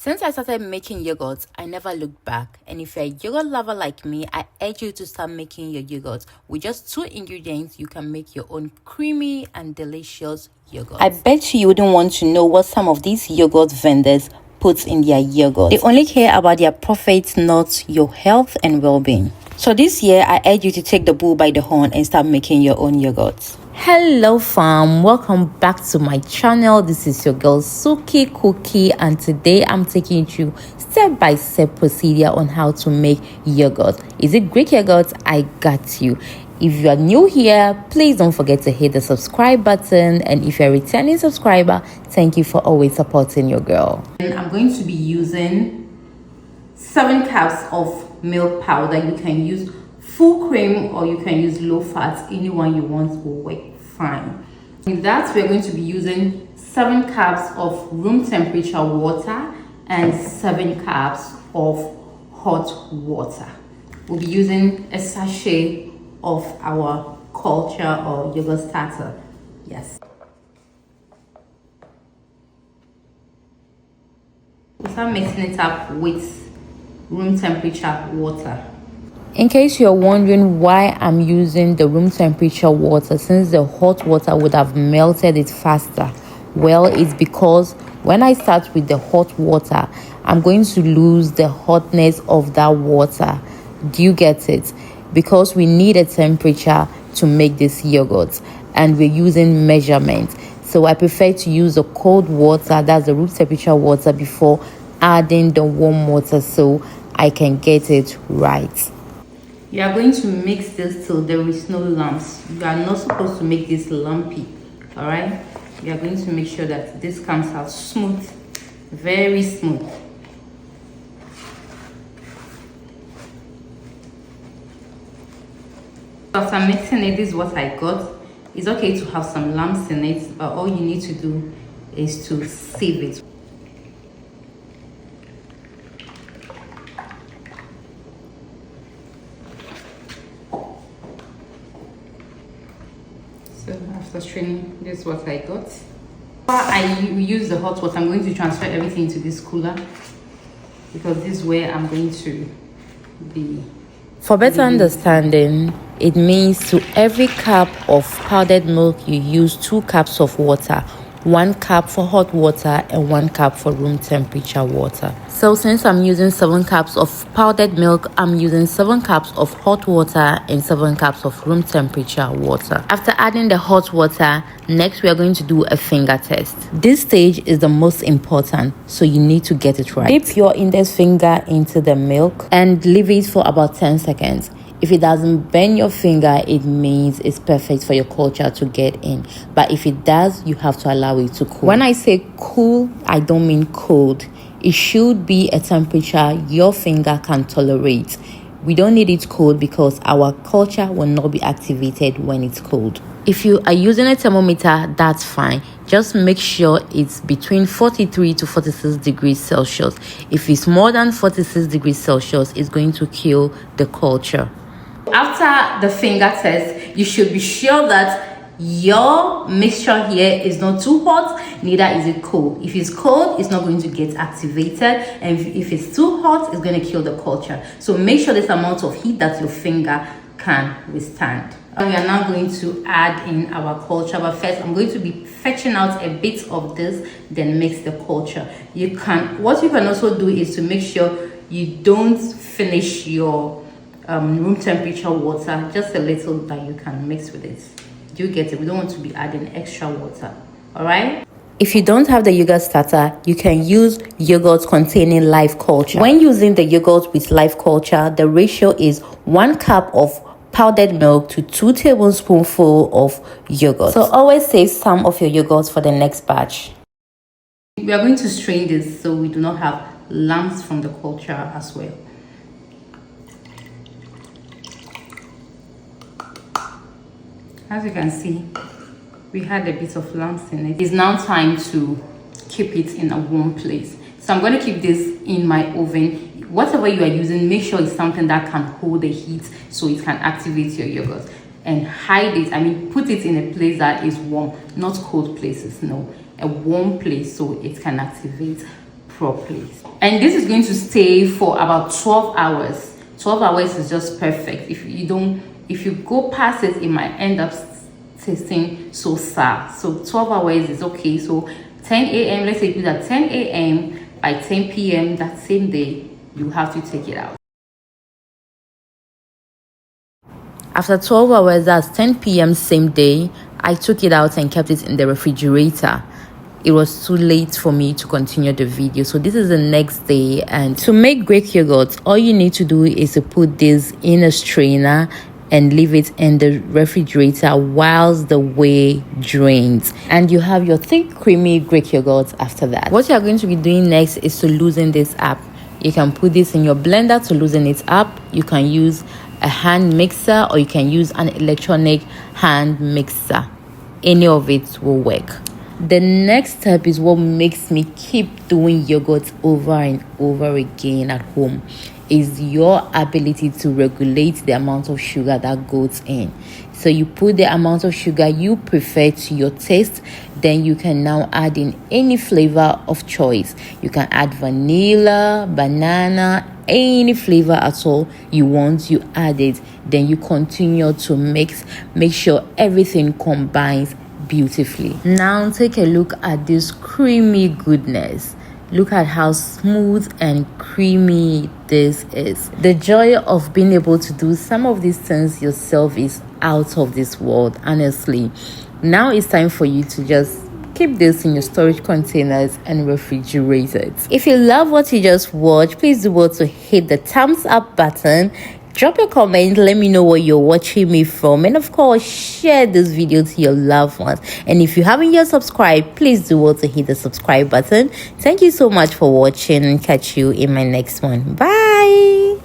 Since I started making yogurt, I never looked back. And if you're a yogurt lover like me, I urge you to start making your yogurt. With just 2 ingredients, you can make your own creamy and delicious yogurt. I bet you wouldn't want to know what some of these yogurt vendors put in their yogurt. They only care about their profits, not your health and well-being. So this year, I urge you to take the bull by the horn and start making your own yogurt. Hello fam, welcome back to my channel. This is your girl Suki Cookie, and today I'm taking you through step-by-step procedure on how to make yogurt. Is it Greek yogurt? I got you. If you are new here, please don't forget to hit the subscribe button, and if you're a returning subscriber, thank you for always supporting your girl. And I'm going to be using 7 cups of milk powder. You can use full cream or you can use low fat. Anyone you want will work fine. With that, we're going to be using 7 cups of room temperature water and 7 cups of hot water. We'll be using a sachet of our culture or yogurt starter. Yes. We'll start mixing it up with room temperature water. In case you're wondering why I'm using the room temperature water, since the hot water would have melted it faster, well, it's because when I start with the hot water, I'm going to lose the hotness of that water. Do you get it? Because we need a temperature to make this yogurt, and we're using measurements. So I prefer to use the cold water, that's the room temperature water, before adding the warm water so I can get it right. You are going to mix this till there is no lumps. You are not supposed to make this lumpy. All right, you are going to make sure that this comes out smooth, very smooth. After mixing it, this is what I got. It's okay to have some lumps in it, but all you need to do is to sieve it. So after straining, this is what I got. While I use the hot water, I'm going to transfer everything into this cooler, because this is where I'm going to be. For better understanding, it means to every cup of powdered milk, you use 2 cups of water. 1 cup for hot water and 1 cup for room temperature water. So since I'm using 7 cups of powdered milk, I'm using 7 cups of hot water and 7 cups of room temperature water. After adding the hot water, next we are going to do a finger test. This stage is the most important, so you need to get it right. Dip your index finger into the milk and leave it for about 10 seconds. If it doesn't burn your finger, it means it's perfect for your culture to get in. But if it does, you have to allow it to cool. When I say cool, I don't mean cold. It should be a temperature your finger can tolerate. We don't need it cold because our culture will not be activated when it's cold. If you are using a thermometer, that's fine. Just make sure it's between 43 to 46 degrees Celsius. If it's more than 46 degrees Celsius, it's going to kill the culture. After the finger test, you should be sure that your mixture here is not too hot, neither is it cold. If it's cold, it's not going to get activated, and if it's too hot, it's going to kill the culture. So make sure this amount of heat that your finger can withstand. We are now going to add in our culture, but first I'm going to be fetching out a bit of this, then mix the culture. What you can also do is to make sure you don't finish your room temperature water, just a little that you can mix with it. Do you get it? We don't want to be adding extra water. All right. If you don't have the yogurt starter, you can use yogurt containing live culture. When using the yogurt with live culture, the ratio is 1 cup of powdered milk to 2 tablespoonfuls of yogurt. So always save some of your yogurt for the next batch. We are going to strain this so we do not have lumps from the culture as well. As you can see, we had a bit of lumps in it. It's now time to keep it in a warm place. So I'm going to keep this in my oven. Whatever you are using, make sure it's something that can hold the heat so it can activate your yogurt. And hide it, put it in a place that is warm, not cold places, no. A warm place so it can activate properly. And this is going to stay for about 12 hours. 12 hours is just perfect. If you go past it, it might end up tasting so sour. So 12 hours is okay. So 10 a.m. let's say you do that 10 a.m. by 10 p.m. that same day, you have to take it out. After 12 hours, that's 10 p.m. same day, I took it out and kept it in the refrigerator. It was too late for me to continue the video, so this is the next day. And to make Greek yogurt, all you need to do is to put this in a strainer and leave it in the refrigerator whilst the whey drains, and you have your thick creamy Greek yogurt after that. What you are going to be doing next is to loosen this up. You can put this in your blender to loosen it up. You can use a hand mixer or you can use an electronic hand mixer. Any of it will work. The next step is what makes me keep doing yogurt over and over again at home, is your ability to regulate the amount of sugar that goes in. So you put the amount of sugar you prefer to your taste, then you can now add in any flavor of choice. You can add vanilla, banana, any flavor at all you want, you add it. Then you continue to mix, make sure everything combines beautifully. Now take a look at this creamy goodness. Look at how smooth and creamy this is. The joy of being able to do some of these things yourself is out of this world, honestly. Now it's time for you to just keep this in your storage containers and refrigerate it. If you love what you just watched, please do well to hit the thumbs up button. Drop a comment, let me know where you're watching me from, and of course share this video to your loved ones. And if you haven't yet subscribed, please do well to hit the subscribe button. Thank you so much for watching, and catch you in my next one. Bye.